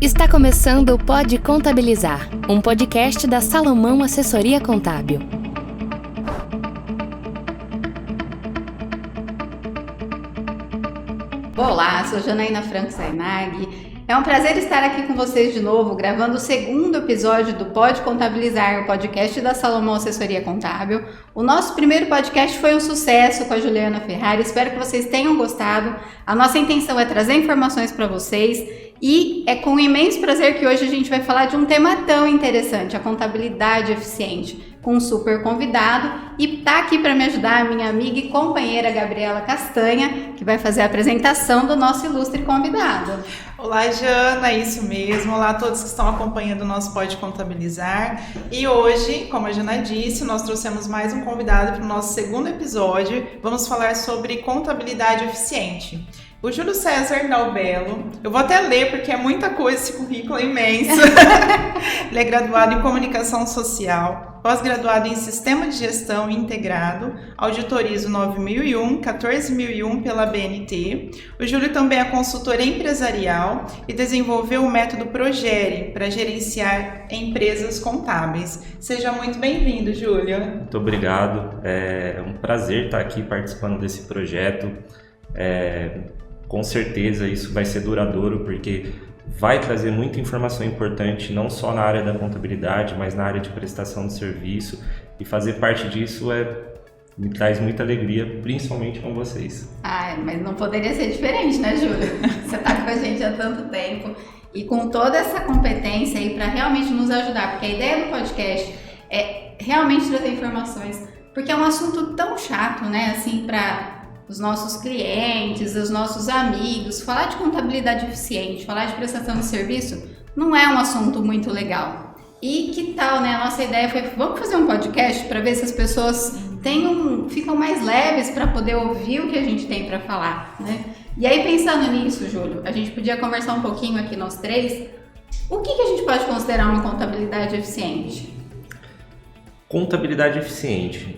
Está começando o Pode Contabilizar, um podcast da Salomão Assessoria Contábil. Olá, sou Janaína Franco Zainag. É um prazer estar aqui com vocês de novo, gravando o segundo episódio do Pode Contabilizar, o podcast da Salomão Assessoria Contábil. O nosso primeiro podcast foi um sucesso com a Juliana Ferrari, espero que vocês tenham gostado. A nossa intenção é trazer informações para vocês e é com imenso prazer que hoje a gente vai falar de um tema tão interessante, a contabilidade eficiente, com um super convidado, e tá aqui para me ajudar a minha amiga e companheira Gabriela Castanha, que vai fazer a apresentação do nosso ilustre convidado. Olá, Jana, é isso mesmo. Olá a todos que estão acompanhando o nosso Pode Contabilizar. E hoje, como a Jana disse, nós trouxemos mais um convidado para o nosso segundo episódio. Vamos falar sobre contabilidade eficiente. O Júlio César Dalbello, eu vou até ler porque é muita coisa, esse currículo é imenso. Ele é graduado em Comunicação Social, pós-graduado em Sistema de Gestão Integrado, auditoria ISO 9001, 14001 pela BNT. O Júlio também é consultor empresarial e desenvolveu o método Progere para gerenciar empresas contábeis. Seja muito bem-vindo, Júlio. Muito obrigado, é um prazer estar aqui participando desse projeto. Com certeza isso vai ser duradouro, porque vai trazer muita informação importante, não só na área da contabilidade, mas na área de prestação de serviço, e fazer parte disso me traz muita alegria, principalmente com vocês. Mas não poderia ser diferente, né, Júlio? Você está com a gente há tanto tempo e com toda essa competência aí para realmente nos ajudar, porque a ideia do podcast é realmente trazer informações, porque é um assunto tão chato, né, assim, para os nossos clientes, os nossos amigos. Falar de contabilidade eficiente, falar de prestação de serviço não é um assunto muito legal. E que tal, né? A nossa ideia foi, vamos fazer um podcast para ver se as pessoas ficam mais leves para poder ouvir o que a gente tem para falar, né? E aí, pensando nisso, Júlio, a gente podia conversar um pouquinho aqui nós três. O que a gente pode considerar uma contabilidade eficiente? Contabilidade eficiente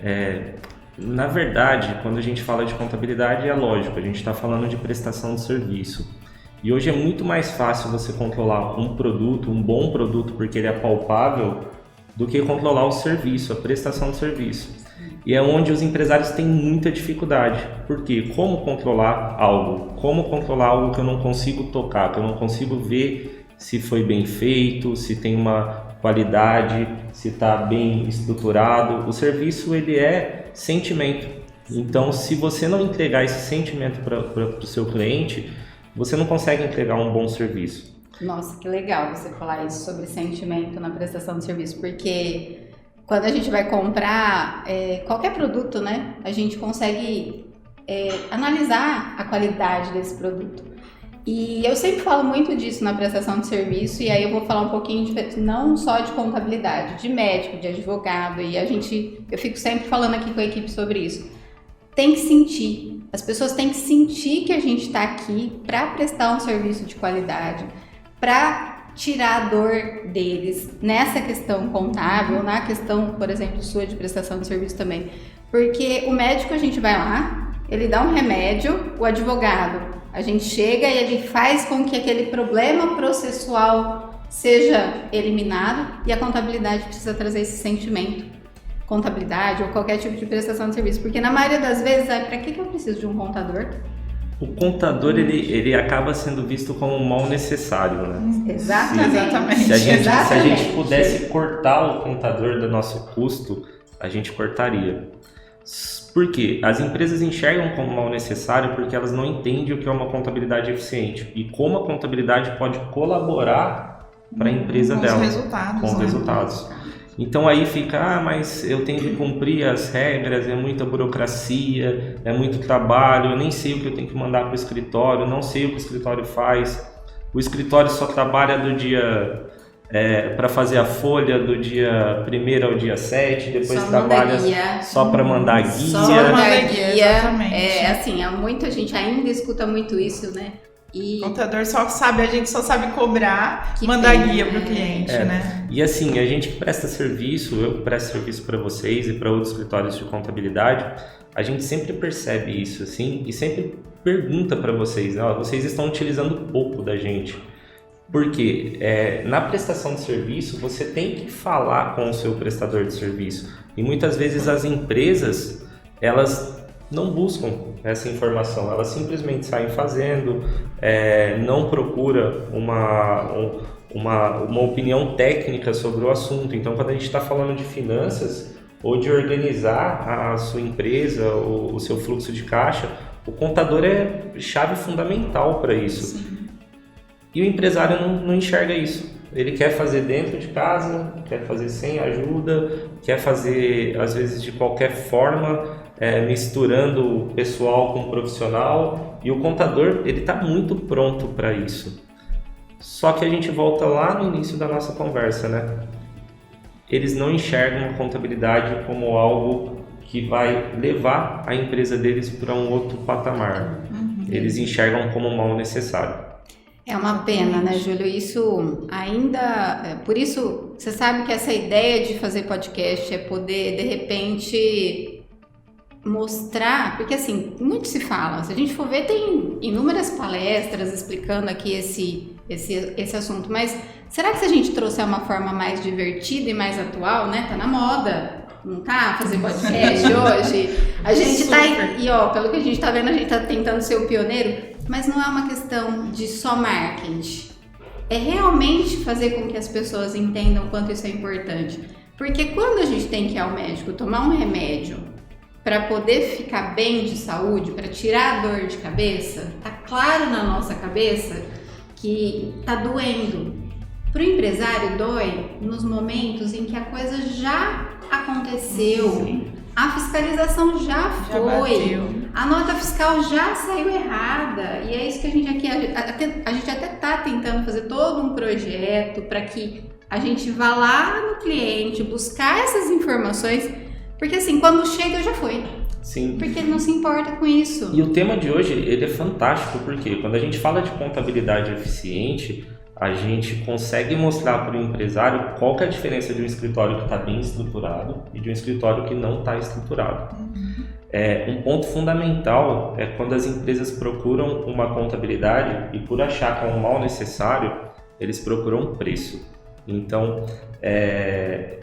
na verdade, quando a gente fala de contabilidade, é lógico, a gente está falando de prestação de serviço. E hoje é muito mais fácil você controlar um produto, um bom produto, porque ele é palpável, do que controlar o serviço, a prestação de serviço. E é onde os empresários têm muita dificuldade. Porque como controlar algo? Como controlar algo que eu não consigo tocar, que eu não consigo ver se foi bem feito, se tem uma qualidade, se está bem estruturado. O serviço, ele é sentimento. Então, se você não entregar esse sentimento para o seu cliente, você não consegue entregar um bom serviço. Nossa, que legal você falar isso sobre sentimento na prestação de serviço, porque quando a gente vai comprar qualquer produto, né, a gente consegue analisar a qualidade desse produto. E eu sempre falo muito disso na prestação de serviço, e aí eu vou falar um pouquinho não só de contabilidade, de médico, de advogado, e eu fico sempre falando aqui com a equipe sobre isso. Tem que sentir, as pessoas têm que sentir que a gente está aqui para prestar um serviço de qualidade, para tirar a dor deles nessa questão contábil, na questão, por exemplo, sua de prestação de serviço também. Porque o médico, a gente vai lá, ele dá um remédio, o advogado, a gente chega e ele faz com que aquele problema processual seja eliminado, e a contabilidade precisa trazer esse sentimento. Contabilidade ou qualquer tipo de prestação de serviço, porque na maioria das vezes, para que eu preciso de um contador? O contador, ele acaba sendo visto como um mal necessário, né? Exatamente. Se a gente pudesse cortar o contador do nosso custo, a gente cortaria. Por quê? As empresas enxergam como mal necessário porque elas não entendem o que é uma contabilidade eficiente e como a contabilidade pode colaborar para a empresa dela. Com os resultados. Então aí fica, mas eu tenho que cumprir as regras, é muita burocracia, é muito trabalho, eu nem sei o que eu tenho que mandar para o escritório, não sei o que o escritório faz. O escritório só trabalha do dia... para fazer a folha do dia 1º ao dia 7, depois trabalha só para mandar guia. Só mandar guia, assim, há muita gente ainda escuta muito isso, né? O contador a gente só sabe cobrar, mandar guia para o cliente, né? E assim, a gente que presta serviço, eu que presto serviço para vocês e para outros escritórios de contabilidade, a gente sempre percebe isso, assim, e sempre pergunta para vocês, vocês estão utilizando pouco da gente. Porque na prestação de serviço você tem que falar com o seu prestador de serviço. E muitas vezes as empresas, elas não buscam essa informação, elas simplesmente saem fazendo, não procura uma opinião técnica sobre o assunto. Então, quando a gente está falando de finanças ou de organizar a sua empresa, o seu fluxo de caixa, o contador é chave fundamental para isso. Sim. E o empresário não enxerga isso. Ele quer fazer dentro de casa, quer fazer sem ajuda, quer fazer, às vezes, de qualquer forma, misturando o pessoal com o profissional. E o contador, ele está muito pronto para isso. Só que a gente volta lá no início da nossa conversa, né? Eles não enxergam a contabilidade como algo que vai levar a empresa deles para um outro patamar. Eles enxergam como um mal necessário. É uma pena, né, Júlio? Isso ainda... Por isso, você sabe que essa ideia de fazer podcast é poder, de repente, mostrar... Porque, assim, muito se fala. Se a gente for ver, tem inúmeras palestras explicando aqui esse assunto. Mas será que se a gente trouxer uma forma mais divertida e mais atual, né? Tá na moda, não tá? Fazer podcast hoje. A gente tá... E, ó, pelo que a gente tá vendo, a gente tá tentando ser o pioneiro... Mas não é uma questão de só marketing. É realmente fazer com que as pessoas entendam o quanto isso é importante. Porque quando a gente tem que ir ao médico tomar um remédio para poder ficar bem de saúde, para tirar a dor de cabeça, tá claro na nossa cabeça que tá doendo. Para o empresário dói nos momentos em que a coisa já aconteceu. Sim. A fiscalização já foi, a nota fiscal já saiu errada, e é isso que a gente aqui, a gente até está tentando fazer todo um projeto para que a gente vá lá no cliente, buscar essas informações, porque assim, quando chega já foi. Sim. Porque ele não se importa com isso. E o tema de hoje, ele é fantástico, porque quando a gente fala de contabilidade eficiente, a gente consegue mostrar para o empresário qual que é a diferença de um escritório que está bem estruturado e de um escritório que não está estruturado. Um ponto fundamental é quando as empresas procuram uma contabilidade e, por achar que é um mal necessário, eles procuram preço. Então,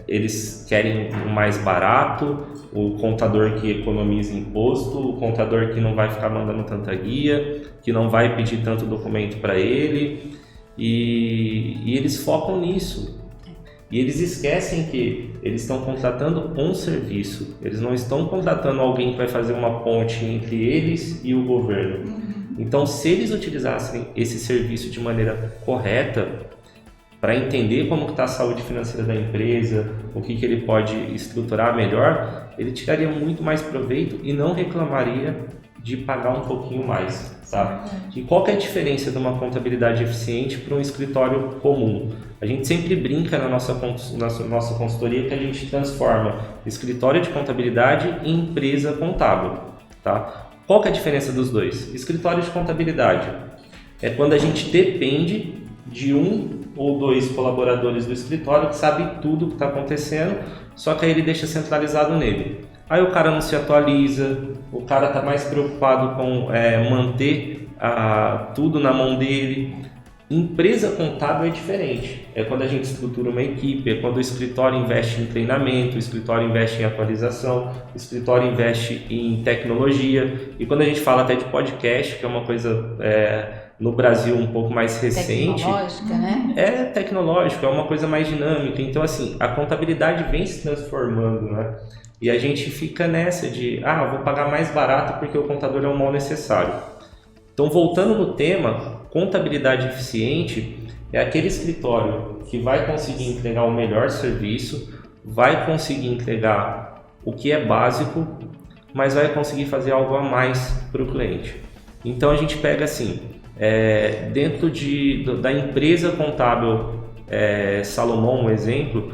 eles querem o mais barato, o contador que economiza imposto, o contador que não vai ficar mandando tanta guia, que não vai pedir tanto documento para ele. E eles focam nisso. E eles esquecem que eles estão contratando um serviço. Eles não estão contratando alguém que vai fazer uma ponte entre eles e o governo. Então, se eles utilizassem esse serviço de maneira correta, para entender como está a saúde financeira da empresa, o que ele pode estruturar melhor, ele tiraria muito mais proveito e não reclamaria de pagar um pouquinho mais, tá? E qual que é a diferença de uma contabilidade eficiente para um escritório comum? A gente sempre brinca na nossa consultoria que a gente transforma escritório de contabilidade em empresa contábil, tá? Qual que é a diferença dos dois? Escritório de contabilidade é quando a gente depende de um ou dois colaboradores do escritório que sabe tudo o que está acontecendo, só que aí ele deixa centralizado nele. Aí o cara não se atualiza, o cara está mais preocupado com manter tudo na mão dele. Empresa contábil é diferente, é quando a gente estrutura uma equipe, é quando o escritório investe em treinamento, o escritório investe em atualização, o escritório investe em tecnologia. E quando a gente fala até de podcast, que é uma coisa no Brasil um pouco mais recente. Tecnológica, né? É tecnológico, é uma coisa mais dinâmica. Então, assim, a contabilidade vem se transformando, né? E a gente fica nessa de, vou pagar mais barato porque o contador é um mal necessário. Então, voltando no tema, contabilidade eficiente é aquele escritório que vai conseguir entregar o melhor serviço, vai conseguir entregar o que é básico, mas vai conseguir fazer algo a mais para o cliente. Então, a gente pega assim, dentro da empresa contábil Salomão, um exemplo,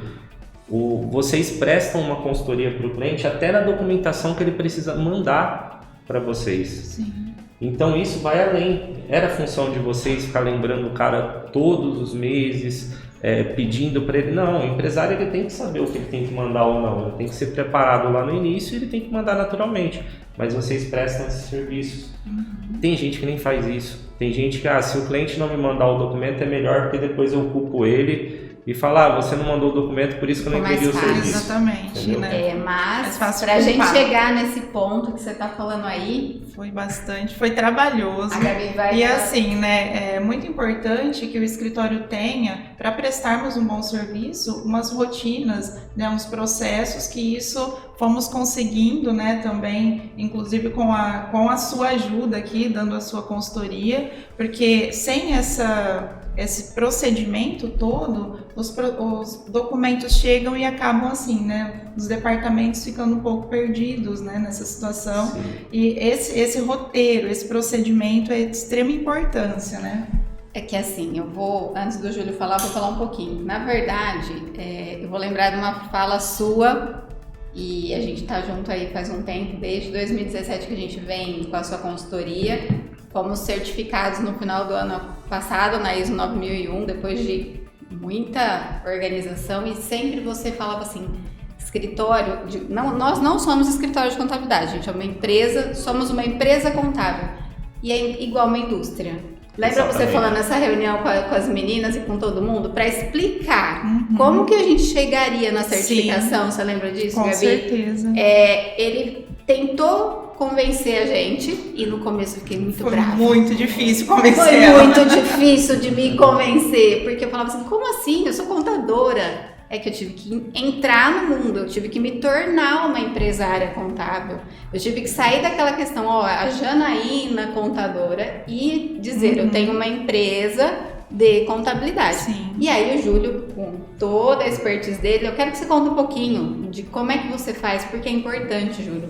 vocês prestam uma consultoria para o cliente até na documentação que ele precisa mandar para vocês. Sim. Então isso vai além. Era função de vocês ficar lembrando o cara todos os meses, pedindo para ele. Não, o empresário ele tem que saber o que ele tem que mandar ou não. Ele tem que ser preparado lá no início e ele tem que mandar naturalmente. Mas vocês prestam esses serviços. Tem gente que nem faz isso. Tem gente que, se o cliente não me mandar o documento é melhor porque depois eu culpo ele e falar, você não mandou o documento, por isso que eu não entendi o serviço. Exatamente, né? Mas pra gente chegar nesse ponto que você tá falando aí... Foi trabalhoso. A Gabi vai... E assim, né, é muito importante que o escritório tenha, para prestarmos um bom serviço, umas rotinas, né, uns processos que isso fomos conseguindo, né, também, inclusive com a sua ajuda aqui, dando a sua consultoria, porque sem esse procedimento todo, os documentos chegam e acabam assim, né? Os departamentos ficando um pouco perdidos, né, nessa situação. Sim. E esse roteiro, esse procedimento é de extrema importância, né? É que assim, antes do Júlio falar, vou falar um pouquinho. Na verdade, eu vou lembrar de uma fala sua, e a gente tá junto aí faz um tempo, desde 2017 que a gente vem com a sua consultoria. Fomos certificados no final do ano passado na ISO 9001, depois de muita organização, e sempre você falava assim, nós não somos escritório de contabilidade, a gente é uma empresa, somos uma empresa contábil, e é igual uma indústria. Lembra você falando nessa reunião com as meninas e com todo mundo, para explicar como que a gente chegaria na certificação? Sim. Você lembra disso, com Gabi? Com certeza. Ele tentou convencer a gente, e no começo eu fiquei muito brava. Foi muito difícil convencer Foi muito difícil de me convencer, porque eu falava assim, como assim? Eu sou contadora. É que eu tive que entrar no mundo, eu tive que me tornar uma empresária contábil. Eu tive que sair daquela questão, a Janaína contadora, e dizer, eu tenho uma empresa de contabilidade. Sim. E aí o Júlio, com toda a expertise dele, eu quero que você conte um pouquinho de como é que você faz, porque é importante, Júlio.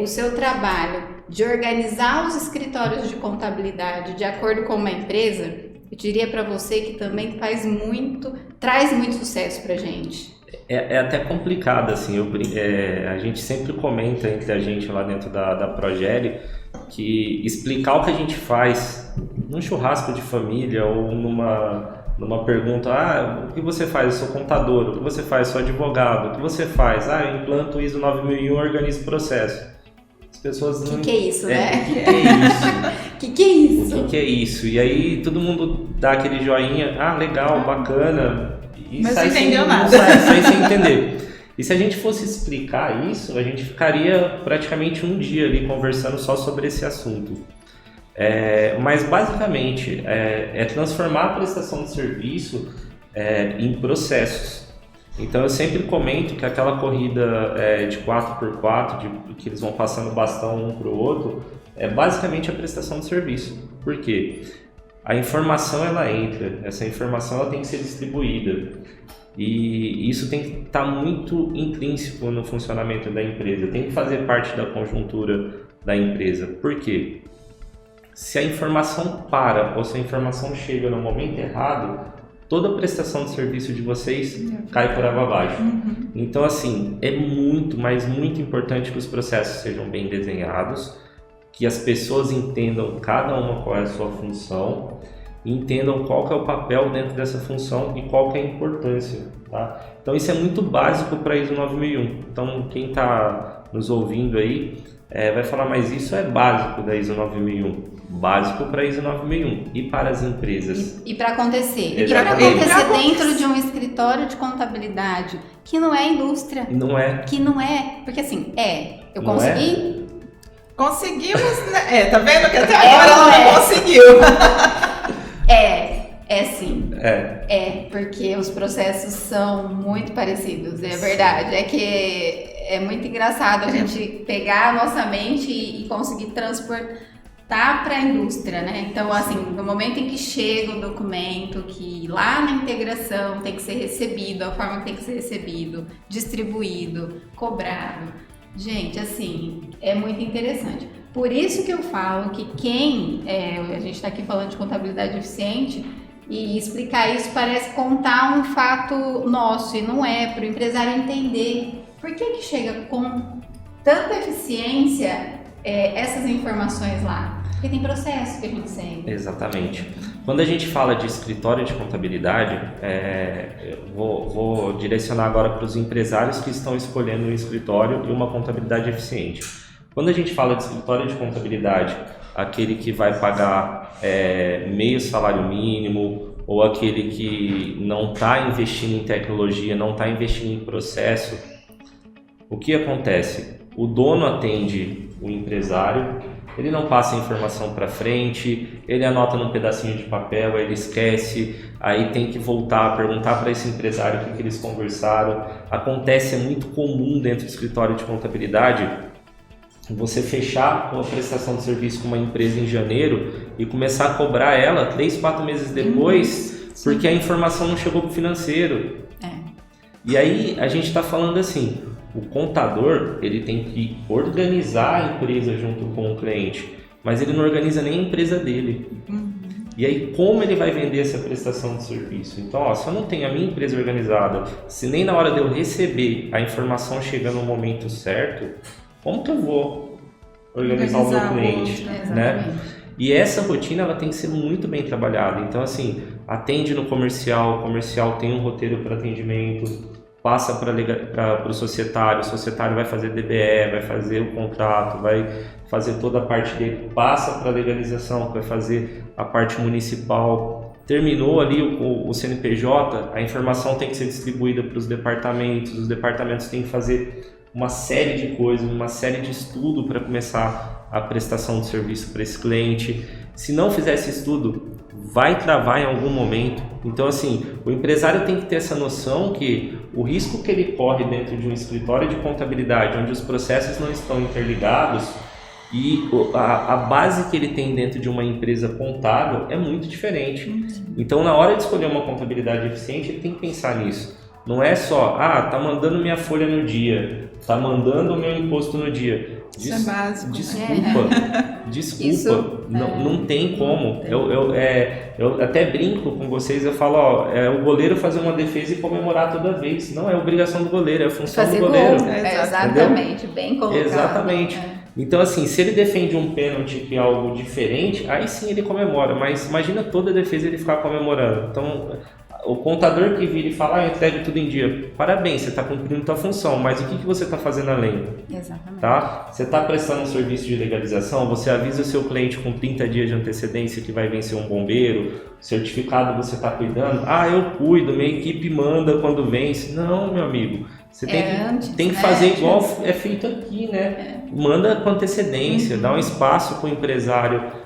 O seu trabalho de organizar os escritórios de contabilidade de acordo com uma empresa, eu diria para você que também traz muito sucesso pra gente. É até complicado, assim, a gente sempre comenta entre a gente lá dentro da Progere que explicar o que a gente faz num churrasco de família ou numa pergunta, o que você faz? Eu sou contador. O que você faz? Eu sou advogado. O que você faz? Eu implanto o ISO 9001 e organizo o processo. As pessoas não... que é isso, né? O que é isso? que é isso? O que é isso? E aí todo mundo dá aquele joinha, legal, bacana. E mas sai não entendeu sem, nada. Sai sem entender. E se a gente fosse explicar isso, a gente ficaria praticamente um dia ali conversando só sobre esse assunto. Mas basicamente é transformar a prestação de serviço em processos. Então eu sempre comento que aquela corrida de 4x4, que eles vão passando bastão um para o outro, é basicamente a prestação de serviço. Por quê? A informação ela entra, essa informação ela tem que ser distribuída. E isso tem que estar muito intrínseco no funcionamento da empresa, tem que fazer parte da conjuntura da empresa. Por quê? Se a informação para ou se a informação chega no momento errado, toda a prestação de serviço de vocês cai por água abaixo. Então, assim, é muito, mas muito importante que os processos sejam bem desenhados, que as pessoas entendam cada uma qual é a sua função, e entendam qual que é o papel dentro dessa função e qual que é a importância, tá? Então isso é muito básico para a ISO 9001. Então quem está nos ouvindo aí vai falar, mas isso é básico da ISO 9001. Básico para a ISO 9001 e para as empresas. E para acontecer. Exatamente. E para acontecer dentro de um escritório de contabilidade, que não é indústria. Não é. Que não é, porque assim, eu não consegui... Conseguimos, né? Tá vendo que até agora ela não conseguiu. Sim. Porque os processos são muito parecidos, é verdade. É que é muito engraçado a gente pegar a nossa mente e conseguir transportar para a indústria, né? Então, assim, no momento em que chega o documento, que lá na integração tem que ser recebido, a forma que tem que ser recebido, distribuído, cobrado. Gente, assim, é muito interessante. Por isso que eu falo que a gente está aqui falando de contabilidade eficiente, e explicar isso parece contar um fato nosso, e não é, para o empresário entender por que chega com tanta eficiência essas informações lá. Porque tem processo que a gente segue. Exatamente. Quando a gente fala de escritório de contabilidade, eu vou direcionar agora para os empresários que estão escolhendo um escritório e uma contabilidade eficiente. Quando a gente fala de escritório de contabilidade, aquele que vai pagar meio salário mínimo, ou aquele que não está investindo em tecnologia, não está investindo em processo. O que acontece? O dono atende o empresário, ele não passa a informação para frente, ele anota num pedacinho de papel, ele esquece, aí tem que voltar, perguntar para esse empresário o que eles conversaram. Acontece, é muito comum dentro do escritório de contabilidade, você fechar uma prestação de serviço com uma empresa em janeiro e começar a cobrar ela 3, 4 meses depois, porque a informação não chegou para o financeiro. E aí a gente está falando assim, o contador ele tem que organizar a empresa junto com o cliente, mas ele não organiza nem a empresa dele. E aí como ele vai vender essa prestação de serviço? Então, se eu não tenho a minha empresa organizada, se nem na hora de eu receber a informação chega no momento certo, como que eu vou organizar o meu cliente? Né? E essa rotina ela tem que ser muito bem trabalhada. Então, assim, atende no comercial, o comercial tem um roteiro para atendimento, passa para o societário vai fazer DBE, vai fazer o contrato, vai fazer toda a parte dele, passa para a legalização, vai fazer a parte municipal. Terminou ali o CNPJ, a informação tem que ser distribuída para os departamentos têm que fazer uma série de coisas, uma série de estudo para começar a prestação de serviço para esse cliente. Se não fizer esse estudo, vai travar em algum momento. Então, assim, o empresário tem que ter essa noção que o risco que ele corre dentro de um escritório de contabilidade, onde os processos não estão interligados, e a base que ele tem dentro de uma empresa contábil é muito diferente. Então, na hora de escolher uma contabilidade eficiente, ele tem que pensar nisso. Não é só, tá mandando minha folha no dia, tá mandando o meu imposto no dia. Isso é básico. Desculpa, não tem como. Eu até brinco com vocês, eu falo, o goleiro fazer uma defesa e comemorar toda vez. Não é obrigação do goleiro, é função do goleiro. Exatamente, bem colocado. Exatamente. Então, assim, se ele defende um pênalti que é algo diferente, aí sim ele comemora, mas imagina toda defesa ele ficar comemorando. Então, o contador que vira e fala, eu entrego tudo em dia. Parabéns, você está cumprindo sua função, mas o que você está fazendo além? Exatamente. Tá? Você está prestando um serviço de legalização, você avisa o seu cliente com 30 dias de antecedência que vai vencer um bombeiro, certificado você está cuidando? Eu cuido, minha equipe manda quando vence. Não, meu amigo, você tem que fazer igual é feito aqui, né? Manda com antecedência, dá um espaço para o empresário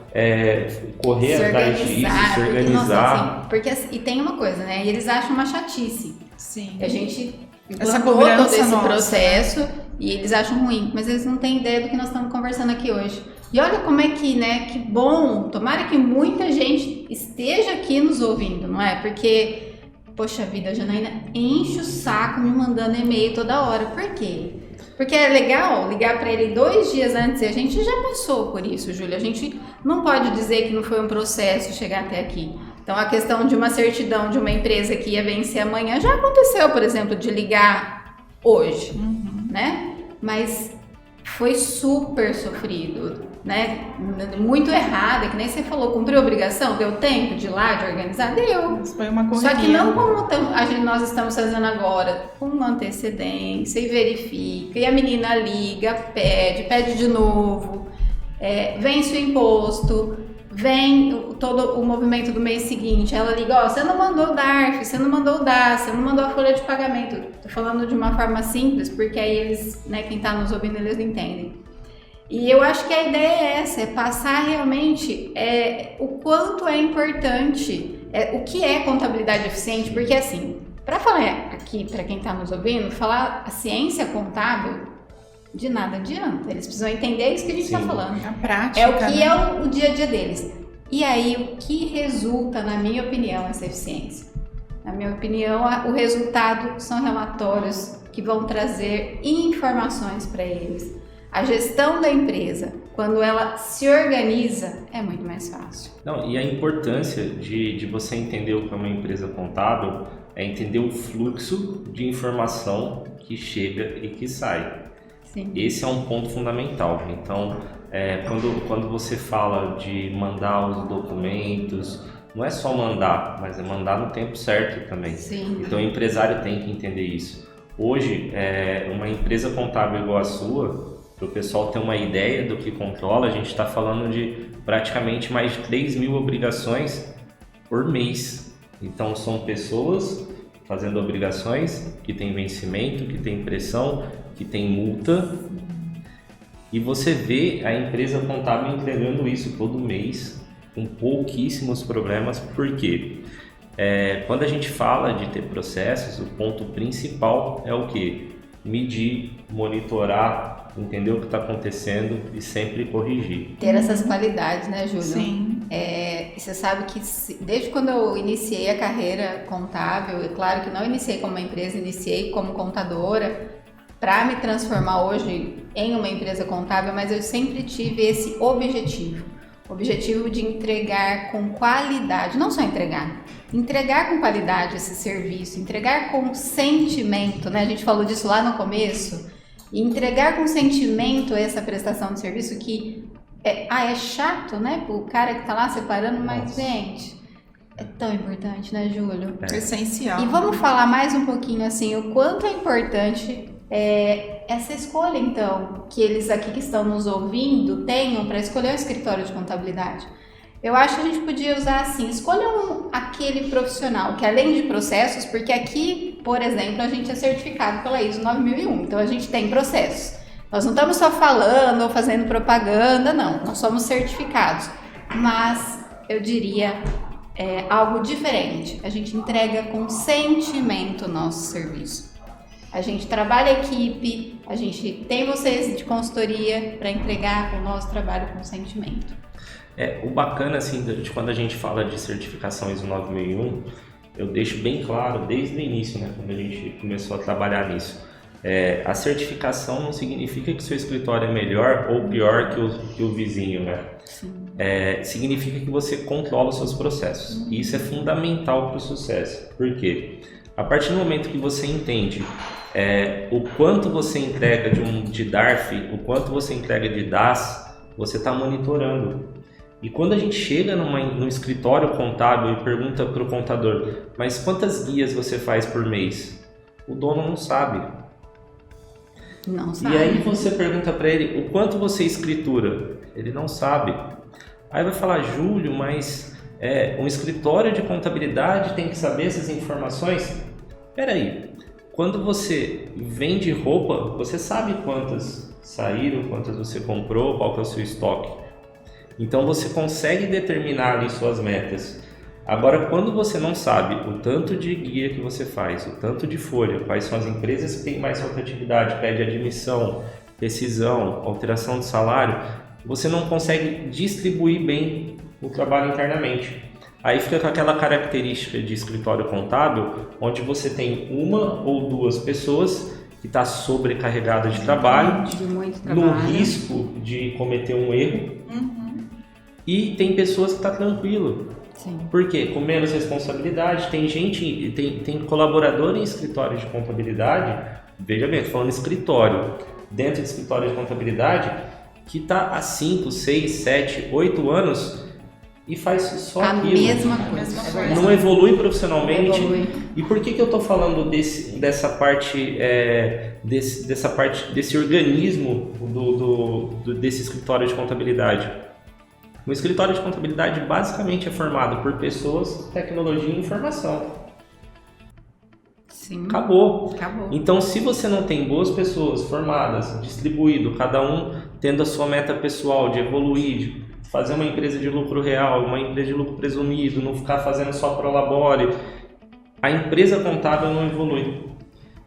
correr atrás disso, se organizar. E tem uma coisa, né? E eles acham uma chatice. Sim. A gente essa todo esse nossa, processo e eles acham ruim, mas eles não têm ideia do que nós estamos conversando aqui hoje. E olha como é que, né? Que bom! Tomara que muita gente esteja aqui nos ouvindo, não é? Porque, poxa vida, a Janaína enche o saco me mandando e-mail toda hora. Por quê? Porque é legal ligar para ele 2 dias antes e a gente já passou por isso, Júlia. A gente não pode dizer que não foi um processo chegar até aqui. Então, a questão de uma certidão de uma empresa que ia vencer amanhã já aconteceu, por exemplo, de ligar hoje, né? Mas foi super sofrido, né? Muito errado, que nem você falou, cumpriu a obrigação, deu tempo de ir lá, de organizar? Deu. Isso foi uma correria. Só que não como nós estamos fazendo agora, com antecedência e verifica, e a menina liga, pede de novo, vence o imposto, vem todo o movimento do mês seguinte, ela liga, você não mandou o DARF, você não mandou o DAS, você não mandou a folha de pagamento. Tô falando de uma forma simples, porque aí eles, né, quem tá nos ouvindo, eles entendem. E eu acho que a ideia é essa, é passar realmente o quanto é importante, o que é contabilidade eficiente, porque assim, para falar aqui, para quem tá nos ouvindo, falar a ciência contábil, de nada adianta, eles precisam entender isso que a gente está falando. A prática, é o que é o dia a dia deles. E aí, o que resulta, na minha opinião, essa eficiência? Na minha opinião, o resultado são relatórios que vão trazer informações para eles. A gestão da empresa, quando ela se organiza, é muito mais fácil. Não, e a importância de você entender o que é uma empresa contábil é entender o fluxo de informação que chega e que sai. Sim. Esse é um ponto fundamental. Então, quando você fala de mandar os documentos, não é só mandar, mas é mandar no tempo certo também. Sim. Então, o empresário tem que entender isso. Hoje, uma empresa contábil igual a sua, para o pessoal ter uma ideia do que controla, a gente está falando de praticamente mais de 3 mil obrigações por mês. Então são pessoas fazendo obrigações que tem vencimento, que tem pressão, que tem multa. E você vê a empresa contábil entregando isso todo mês com pouquíssimos problemas. Por quê? Quando a gente fala de ter processos, o ponto principal é o quê? Medir, monitorar, entender o que está acontecendo e sempre corrigir. Ter essas qualidades, né, Júlio? Sim. Você sabe que desde quando eu iniciei a carreira contábil, é claro que não iniciei como uma empresa, iniciei como contadora para me transformar hoje em uma empresa contábil, mas eu sempre tive esse objetivo de entregar com qualidade, não só entregar com qualidade esse serviço, entregar com sentimento, né? A gente falou disso lá no começo, e entregar com sentimento essa prestação de serviço que é chato, né? O cara que tá lá separando, mas gente, é tão importante, né, Júlio? É essencial. E vamos falar mais um pouquinho assim, o quanto é importante essa escolha, então, que eles aqui que estão nos ouvindo tenham para escolher o escritório de contabilidade. Eu acho que a gente podia usar assim, escolham aquele profissional que além de processos, porque aqui, por exemplo, a gente é certificado pela ISO 9001, então a gente tem processos. Nós não estamos só falando ou fazendo propaganda, não, nós somos certificados, mas eu diria algo diferente, a gente entrega com sentimento o nosso serviço. A gente trabalha a equipe, a gente tem vocês de consultoria para entregar o nosso trabalho com sentimento. O bacana, assim, de quando a gente fala de certificação ISO 9001, eu deixo bem claro desde o início, né, quando a gente começou a trabalhar nisso. A certificação não significa que seu escritório é melhor ou pior que o vizinho, né? Significa que você controla os seus processos. E isso é fundamental para o sucesso. Por quê? A partir do momento que você entende o quanto você entrega de DARF, o quanto você entrega de DAS, você está monitorando. E quando a gente chega no escritório contábil e pergunta para o contador, mas quantas guias você faz por mês? O dono não sabe. Não sabe. E aí você pergunta para ele, o quanto você escritura? Ele não sabe. Aí vai falar, Júlio, mas um escritório de contabilidade tem que saber essas informações? Peraí, quando você vende roupa, você sabe quantas saíram, quantas você comprou, qual que é o seu estoque. Então você consegue determinar ali suas metas. Agora, quando você não sabe o tanto de guia que você faz, o tanto de folha, quais são as empresas que têm mais rotatividade, pede admissão, rescisão, alteração de salário, você não consegue distribuir bem o trabalho internamente. Aí fica com aquela característica de escritório contábil, onde você tem uma ou duas pessoas que está sobrecarregada de trabalho, no risco de cometer um erro, e tem pessoas que estão tranquilo. Sim. Por quê? Com menos responsabilidade. Tem gente, tem colaborador em escritório de contabilidade, veja bem, estou falando escritório, dentro de escritório de contabilidade, que está há 5, 6, 7, 8 anos e faz só aquilo. A mesma coisa. Não evolui profissionalmente. Não evolui. E por que eu estou falando dessa parte, desse organismo desse escritório de contabilidade? O escritório de contabilidade basicamente é formado por pessoas, tecnologia e informação. Sim. Acabou. Acabou. Então, se você não tem boas pessoas formadas, distribuído, cada um tendo a sua meta pessoal de evoluir, de fazer uma empresa de lucro real, uma empresa de lucro presumido, não ficar fazendo só prolabore, a empresa contábil não evolui.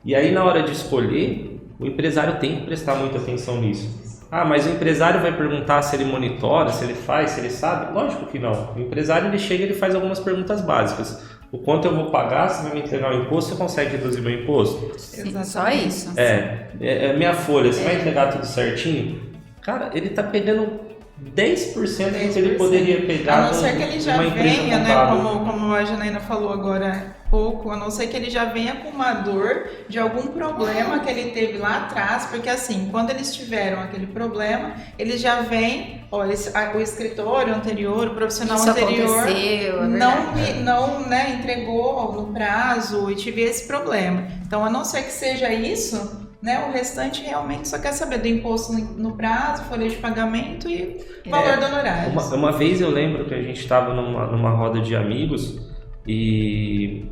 E aí, na hora de escolher, o empresário tem que prestar muita atenção nisso. Ah, mas o empresário vai perguntar se ele monitora, se ele faz, se ele sabe? Lógico que não. O empresário, ele chega e ele faz algumas perguntas básicas. O quanto eu vou pagar, você vai me entregar o imposto, você consegue reduzir meu imposto? Sim, só isso. Minha folha, você vai entregar tudo certinho? Cara, ele tá pegando 10% do que ele poderia pegar. A não ser que ele já venha, né, como a Janaína falou agora há pouco, a não ser que ele já venha com uma dor de algum problema que ele teve lá atrás, porque assim, quando eles tiveram aquele problema, eles já vêm, o escritório anterior, o profissional isso anterior aconteceu, não entregou no prazo e tive esse problema. Então, a não ser que seja isso, né? O restante realmente só quer saber do imposto no prazo, folha de pagamento e valor do honorário. Uma vez eu lembro que a gente estava numa roda de amigos e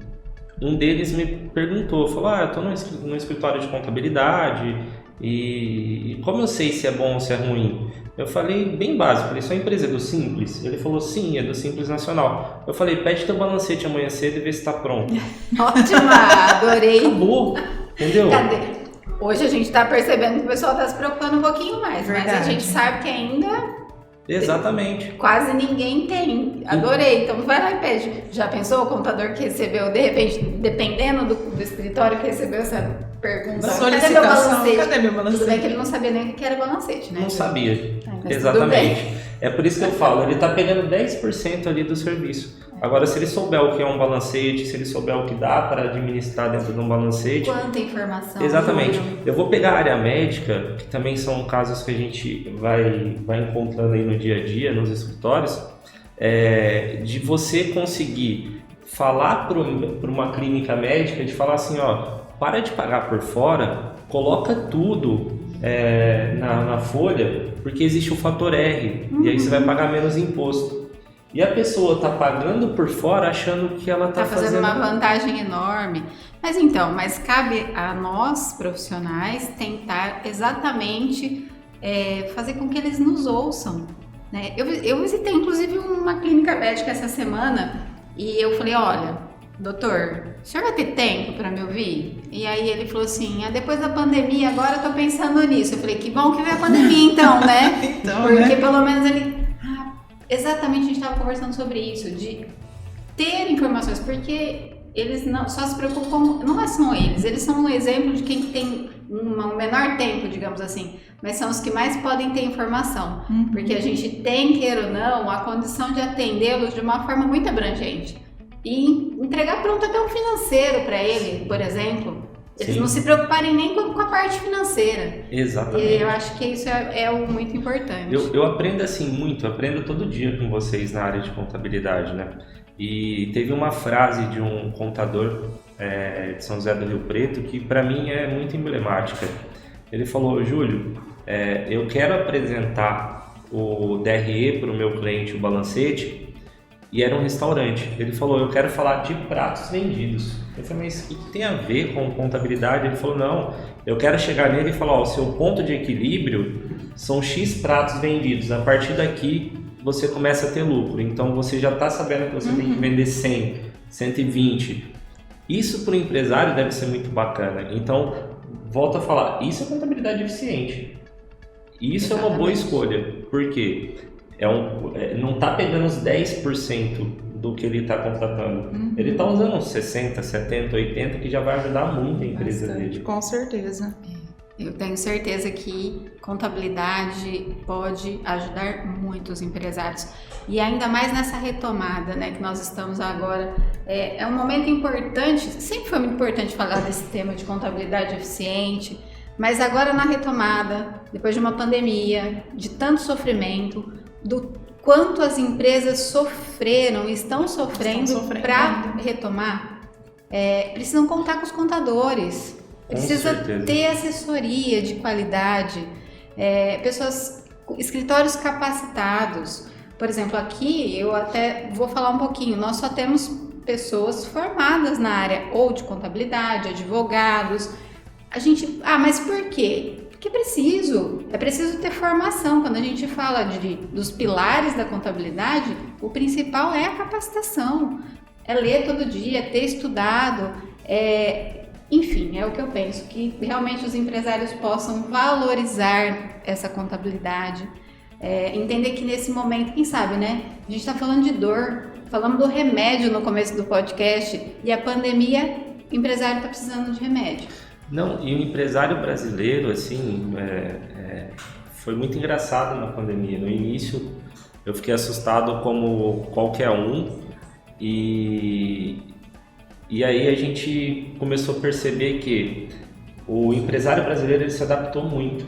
um deles me perguntou, falou, eu estou no escritório de contabilidade e como eu sei se é bom ou se é ruim? Eu falei bem básico, falei, sua empresa é do Simples? Ele falou, sim, é do Simples Nacional. Eu falei, pede teu balancete amanhã cedo e vê se está pronto. Ótima, adorei. Acabou, entendeu? Cadê? Hoje a gente está percebendo que o pessoal está se preocupando um pouquinho mais, Verdade. mas a gente sabe que ainda Exatamente. quase ninguém tem. Adorei. Então vai lá e pede. Já pensou o contador que recebeu, de repente, dependendo do escritório que recebeu essa pergunta, Solicitação, cadê meu balancete? Tudo bem que ele não sabia nem o que era balancete, né? Não sabia. Mas Exatamente. É por isso que eu falo, ele está pegando 10% ali do serviço. Agora, se ele souber o que é um balancete, se ele souber o que dá para administrar dentro de um balancete... Quanta informação. Exatamente. Júlio. Eu vou pegar a área médica, que também são casos que a gente vai encontrando aí no dia a dia, nos escritórios, de você conseguir falar para uma clínica médica, de falar assim, para de pagar por fora, coloca tudo na folha, porque existe o fator R, e aí você vai pagar menos imposto. E a pessoa está pagando por fora achando que ela está fazendo uma vantagem enorme. Mas cabe a nós, profissionais, tentar exatamente fazer com que eles nos ouçam, né? Eu visitei, inclusive, uma clínica médica essa semana e eu falei, olha, doutor, o senhor vai ter tempo para me ouvir? E aí ele falou assim, depois da pandemia, agora eu tô pensando nisso. Eu falei, que bom que veio a pandemia então, né? Porque pelo menos ele... Exatamente, a gente estava conversando sobre isso, de ter informações, porque eles não só se preocupam, não são eles são um exemplo de quem tem um menor tempo, digamos assim, mas são os que mais podem ter informação, porque a gente tem, queira ou não, a condição de atendê-los de uma forma muito abrangente e entregar pronto até um financeiro para ele, por exemplo. Eles Sim. não se preocuparem nem com a parte financeira. Exatamente. E eu acho que isso é o muito importante. Eu aprendo assim muito, aprendo todo dia com vocês na área de contabilidade, né? E teve uma frase de um contador de São José do Rio Preto que para mim é muito emblemática. Ele falou, Júlio, eu quero apresentar o DRE para o meu cliente, o balancete, e era um restaurante. Ele falou, eu quero falar de pratos vendidos. Eu falei, mas o que tem a ver com contabilidade? Ele falou, não, eu quero chegar nele e falar, o seu ponto de equilíbrio são X pratos vendidos. A partir daqui, você começa a ter lucro. Então, você já está sabendo que você tem que vender 100, 120. Isso para o empresário deve ser muito bacana. Então, volto a falar, isso é contabilidade eficiente. Isso é uma boa escolha. Por quê? Não está pegando os 10% do que ele está contratando. Ele está usando uns 60, 70, 80, que já vai ajudar muito a empresa dele. Com certeza. Eu tenho certeza que contabilidade pode ajudar muito os empresários. E ainda mais nessa retomada, né, que nós estamos agora. É um momento importante, sempre foi muito importante falar desse tema de contabilidade eficiente, mas agora na retomada, depois de uma pandemia, de tanto sofrimento, do quanto as empresas sofreram, estão sofrendo para retomar, precisam contar com os contadores, precisa ter assessoria de qualidade, escritórios capacitados. Por exemplo, aqui eu até vou falar um pouquinho, nós só temos pessoas formadas na área ou de contabilidade, advogados. Mas por quê? Porque é preciso ter formação. Quando a gente fala dos pilares da contabilidade, o principal é a capacitação, é ler todo dia, ter estudado, enfim, é o que eu penso, que realmente os empresários possam valorizar essa contabilidade, entender que nesse momento, quem sabe, né, a gente está falando de dor, falamos do remédio no começo do podcast, e a pandemia, o empresário está precisando de remédio. Não, e o empresário brasileiro, assim, foi muito engraçado na pandemia. No início, eu fiquei assustado como qualquer um, e aí a gente começou a perceber que o empresário brasileiro ele se adaptou muito,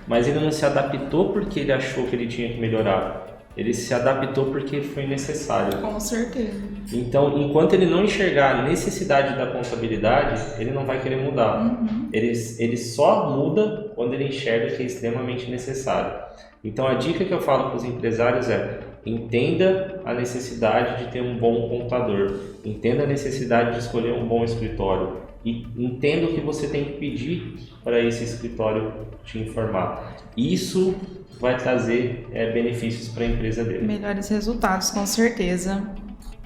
mas ele não se adaptou porque ele achou que ele tinha que melhorar. ele se adaptou porque foi necessário. Com certeza. Então, enquanto ele não enxergar a necessidade da contabilidade, ele não vai querer mudar. Ele só muda quando ele enxerga que é extremamente necessário. Então, a dica que eu falo para os empresários é: entenda a necessidade de ter um bom contador, entenda a necessidade de escolher um bom escritório e entenda o que você tem que pedir para esse escritório te informar. Isso vai trazer benefícios para a empresa dele. Melhores resultados, com certeza.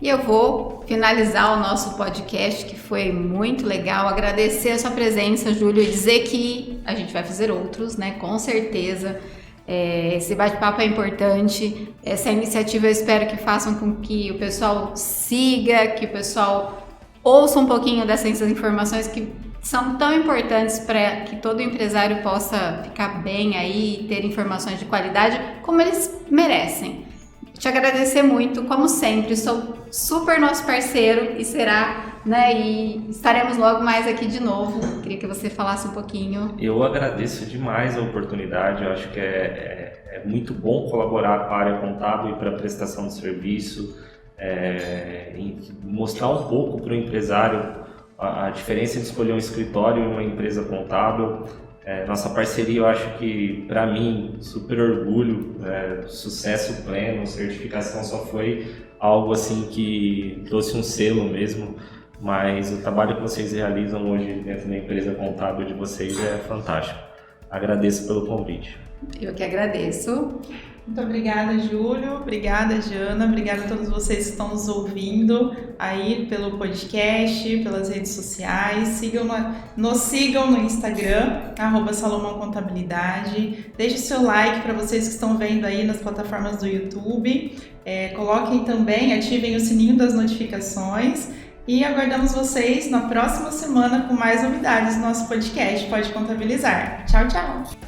E eu vou finalizar o nosso podcast, que foi muito legal. Agradecer a sua presença, Júlio, e dizer que a gente vai fazer outros, né? Com certeza. Esse bate-papo é importante. Essa iniciativa eu espero que façam com que o pessoal siga, que o pessoal ouça um pouquinho dessas informações que são tão importantes para que todo empresário possa ficar bem aí e ter informações de qualidade como eles merecem. Te agradecer muito, como sempre, sou super nosso parceiro e será, né? E estaremos logo mais aqui de novo. Queria que você falasse um pouquinho. Eu agradeço demais a oportunidade, eu acho que é muito bom colaborar com a área contábil e para a prestação de serviço, e mostrar um pouco para o empresário a diferença de escolher um escritório e uma empresa contábil. Nossa parceria, eu acho que, para mim, super orgulho, sucesso pleno, certificação só foi algo assim que trouxe um selo mesmo, mas o trabalho que vocês realizam hoje dentro da empresa contábil de vocês é fantástico. Agradeço pelo convite. Eu que agradeço. Muito obrigada, Júlio. Obrigada, Jana. Obrigada a todos vocês que estão nos ouvindo aí pelo podcast, pelas redes sociais. Nos sigam no Instagram, @Salomão Contabilidade. Deixe seu like para vocês que estão vendo aí nas plataformas do YouTube. Coloquem também, ativem o sininho das notificações. E aguardamos vocês na próxima semana com mais novidades do nosso podcast Pode Contabilizar. Tchau, tchau!